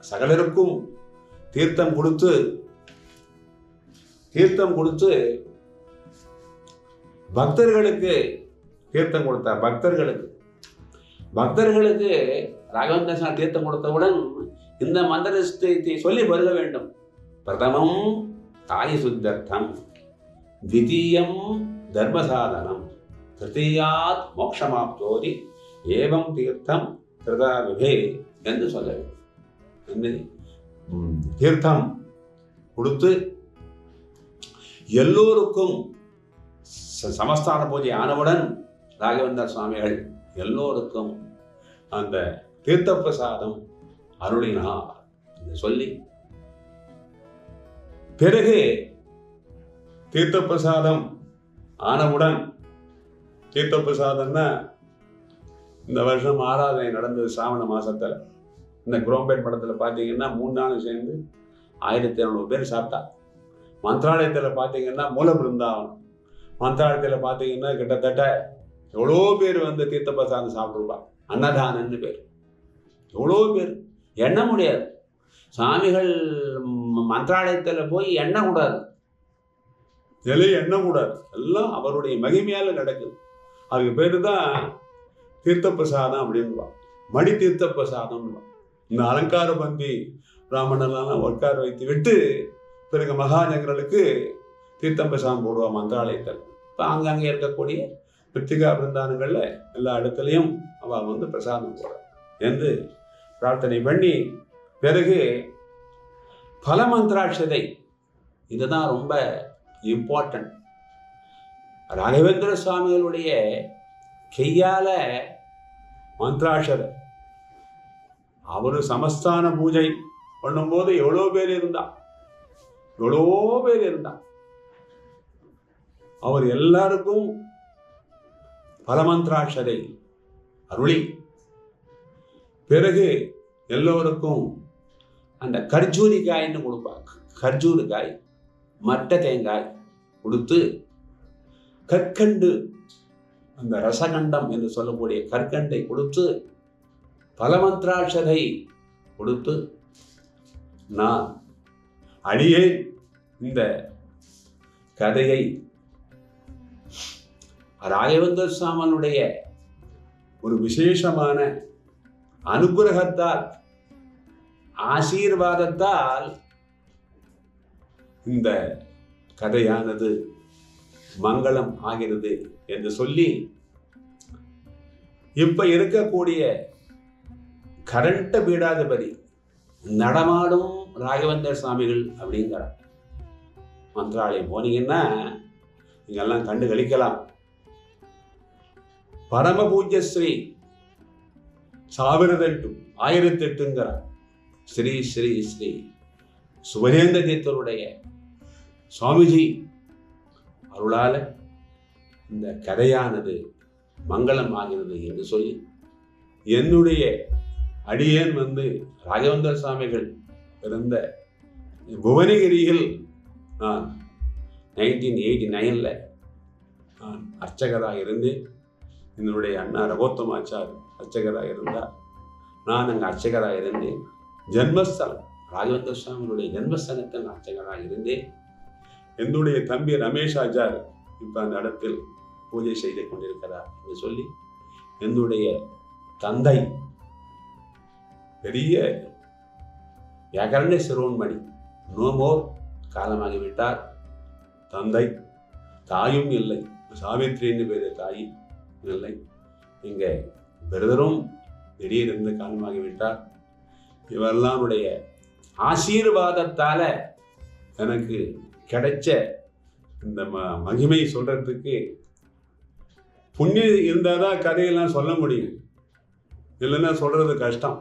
சகலருக்கும் தீர்த்தம் கொடுத்து பக்தர்களுக்கு தீர்த்தம் கொடுத்தார். பக்தர்களுக்கு ராகவேந்திர தீர்த்தம் கொடுத்தவுடன் இந்த மந்திரத்தை சொல்லி பருக வேண்டும். பிரதமம் காரி சுத்தர்த்தம், த்விதீயம் தர்மசாதனம், திருத்தீயாத் மோட்சமாப்தோதி, ஏவம் தீர்த்தம் கிருதா விபே என்று சொல்ல வேண்டும். தீர்த்தம் கொடுத்து எல்லோருக்கும் சமஸ்தான பூஜை ஆனவுடன் ராகவேந்திர சுவாமிகள் எல்லோருக்கும் அந்த தீர்த்த பிரசாதம் அருளினார் என்று சொல்லி, பிறகு தீர்த்த பிரசாதம் ஆனவுடன், தீர்த்த பிரசாதம்னா இந்த வருஷம் ஆராதனை நடந்தது சிராவண மாசத்துல. இந்த குரோம்பேட் மடத்தில் பார்த்தீங்கன்னா 3 நாள் சேர்ந்து 1200 பேர் சாப்பிட்டா. மந்திராலயத்தில் பார்த்தீங்கன்னா மூல பிருந்தாவனம், மந்திராலயத்தில் பார்த்தீங்கன்னா கிட்டத்தட்ட எவ்வளோ பேர் வந்து தீர்த்த பிரசாதம் சாப்பிட்ருப்பா. அன்னதானன்னு பேர். எவ்வளோ பேர் எண்ண முடியாது. சாமிகள் மந்திராலயத்தில் போய் எண்ணக்கூடாது, இலையை எண்ணக்கூடாது. எல்லாம் அவருடைய மகிமையால் நடக்குது. அதுக்கு பேர் தான் தீர்த்த பிரசாதம் அப்படின்வா. மணி தீர்த்த பிரசாதம்வா. இந்த அலங்கார பந்தி பிராமணர்லாம் உட்கார வைத்து விட்டு பிறகு மகாஜனங்களுக்கு தீர்த்தம் பிரசாதம் போடுவா மந்திராலயத்தில். இப்போ அங்கங்கே இருக்கக்கூடிய பித்திகா பிருந்தானங்களில் எல்லா இடத்துலையும் அவள் வந்து பிரசாதம் போடுறாள் என்று பிரார்த்தனை பண்ணி பிறகு பலமந்திராட்சதை, இதுதான் ரொம்ப இம்பார்ட்டன்ட். ராகவேந்திர சுவாமிகளுடைய கையால மந்திராட்சதை, அவரு சமஸ்தான பூஜை பண்ணும்போது எவ்வளோ பேர் இருந்தா, அவர் எல்லாருக்கும் பலமந்திராட்சதை அருளி பிறகு எல்லோருக்கும் அந்த கர்ஜூரிக்காய்ன்னு கொடுப்பாங்க. கர்ஜூரிக்காய், மட்டை தேங்காய் கொடுத்து, கற்கண்டு, அந்த ரசகண்டம் என்று சொல்லக்கூடிய கற்கண்டை கொடுத்து, பலமந்திராட்சதை கொடுத்து, நான் அடியே இந்த கதையை ராகவேந்திர சுவாமியுடைய ஒரு விசேஷமான அனுகிரகத்தால், ஆசீர்வாதத்தால் இந்த கதையானது மங்களம் ஆகிறது என்று சொல்லி, இப்ப இருக்கக்கூடிய கரண்ட பீடாதிபதி நடமாடும் ராகவேந்திர சுவாமிகள் அப்படிங்கிறார். மந்திராலயம் போனீங்கன்னா நீங்கெல்லாம் கண்டு கழிக்கலாம். பரம பூஜ்ய ஸ்ரீ 1008 ஸ்ரீ ஸ்ரீ ஸ்ரீ சுபரேந்திர தீர்த்தருடைய சுவாமிஜி அருளால இந்த கதையானது மங்களம் ஆகிறது என்று சொல்லி, என்னுடைய அடியேன் வந்து ராகவேந்திர சுவாமிகள் பிறந்த புவனகிரியில் நான் 1989 நான் அர்ச்சகராக இருந்தேன். என்னுடைய அண்ணா ரகோத்தமாச்சார் அர்ச்சகராக இருந்தார். நான் அங்கே அர்ச்சகராக இருந்தேன். ஜென்மஸ்தலம் ராகவேந்திர சுவாமிகளுடைய ஜென்மஸ்தலத்தில் அர்ச்சகராக இருந்தேன். என்னுடைய தம்பி ரமேஷ் ஆச்சார் இப்போ அந்த இடத்தில் பூஜை செய்து கொண்டிருக்கிறார் என்று சொல்லி, என்னுடைய தந்தை பெரிய வியாகரண சிரோன்மணி நோமோர் காலமாகிவிட்டார். தந்தை, தாயும் இல்லை, சாவித்ரின்னு பேரு தாய் இல்லை. இங்கே பிரதரும் திடீரென்று காலமாகிவிட்டார். இவெல்லாமுடைய ஆசீர்வாதத்தால எனக்கு கிடைச்ச இந்த மகிமை சொல்றதுக்கு புண்ணியம் இருந்தால் தான் கதையெல்லாம் சொல்ல முடியும், இல்லைன்னா சொல்றது கஷ்டம்.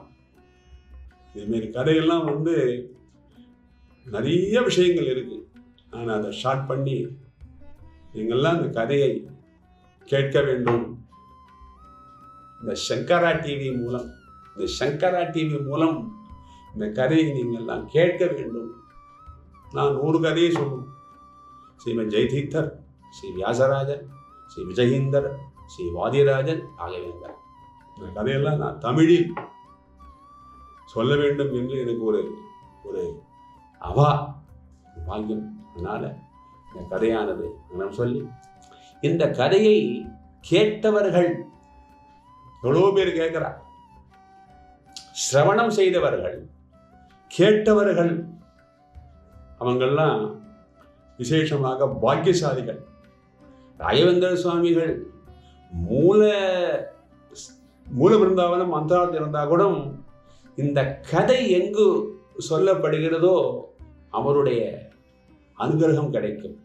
இதுமாரி கதையெல்லாம் வந்து நிறைய விஷயங்கள் இருக்கு. நான் அதை ஷார்ட் பண்ணி நீங்கள்லாம் இந்த கதையை கேட்க வேண்டும். இந்த சங்கரா டிவி மூலம் இந்த கதையை நீங்கள்லாம் கேட்க வேண்டும். நான் 100 கதையை சொல்லணும். ஸ்ரீமன் ஜெயதீர்த்தர், ஸ்ரீ வியாசராஜன், ஸ்ரீ விஜயீந்தர், ஸ்ரீ வாதிராஜன், ராகவேந்தர், இந்த கதையெல்லாம் நான் தமிழில் சொல்ல வேண்டும் என்று எனக்கு ஒரு பாக்கியம். அதனால இந்த கதையானது நான் சொல்லி, இந்த கதையை கேட்டவர்கள் எவ்வளோ பேர் கேட்கிறார். சிரவணம் செய்தவர்கள், கேட்டவர்கள், அவங்கெல்லாம் விசேஷமாக பாக்கியசாலிகள். ராகவேந்திர சுவாமிகள் மூல பிருந்தாவனம் மந்திராலயம் இருந்தால் கூட இந்த கதை எங்கு சொல்லப்படுகிறதோ அவருடைய அனுகிரகம் கிடைக்கும்.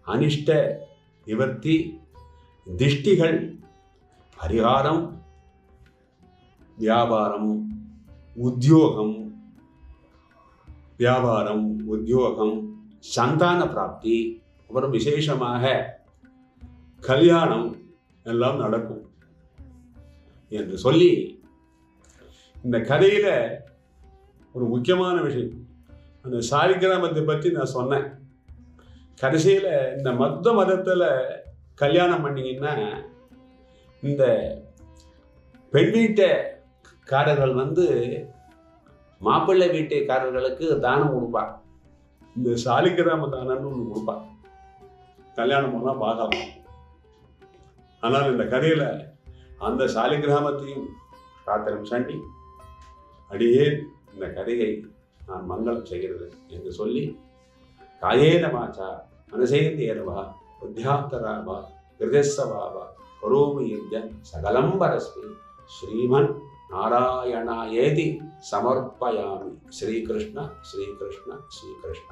அனிஷ்ட நிவர்த்தி, திஷ்டிகள் பரிகாரம், வியாபாரம், உத்தியோகம், சந்தான பிராப்தி, அப்புறம் விசேஷமாக கல்யாணம் எல்லாம் நடக்கும் என்று சொல்லி, இந்த கதையில ஒரு முக்கியமான விஷயம், அந்த சாலிகிராமத்தை பற்றி நான் சொன்னேன். கடைசியில் இந்த மதத்தில் கல்யாணம் பண்ணிங்கன்னா இந்த பெண் வீட்டுக்காரர்கள் மாப்பிள்ளை வீட்டுக்காரர்களுக்கு தானம் கொடுப்பார். இந்த சாலிகிராம தானம்னு ஒன்று கொடுப்பார். கல்யாணம் பண்ணால் பார்க்கலாம். ஆனால் இந்த கதையில் அந்த சாலிகிராமத்தையும் காத்திரம் சண்டி அடியே இந்த கதையை நான் மங்களம் செய்கிறது என்று சொல்லி காயேன வாச்சா மனசேந்தியர்வா புத்தியாந்தராவா கிருதஸ்ஸவாவா கரோமி யஜ்ஞ சகலம் பரஸ்மை ஸ்ரீமன் நாராயணாயேதி சமர்ப்பயாமி. ஸ்ரீகிருஷ்ண ஸ்ரீகிருஷ்ண ஸ்ரீகிருஷ்ண.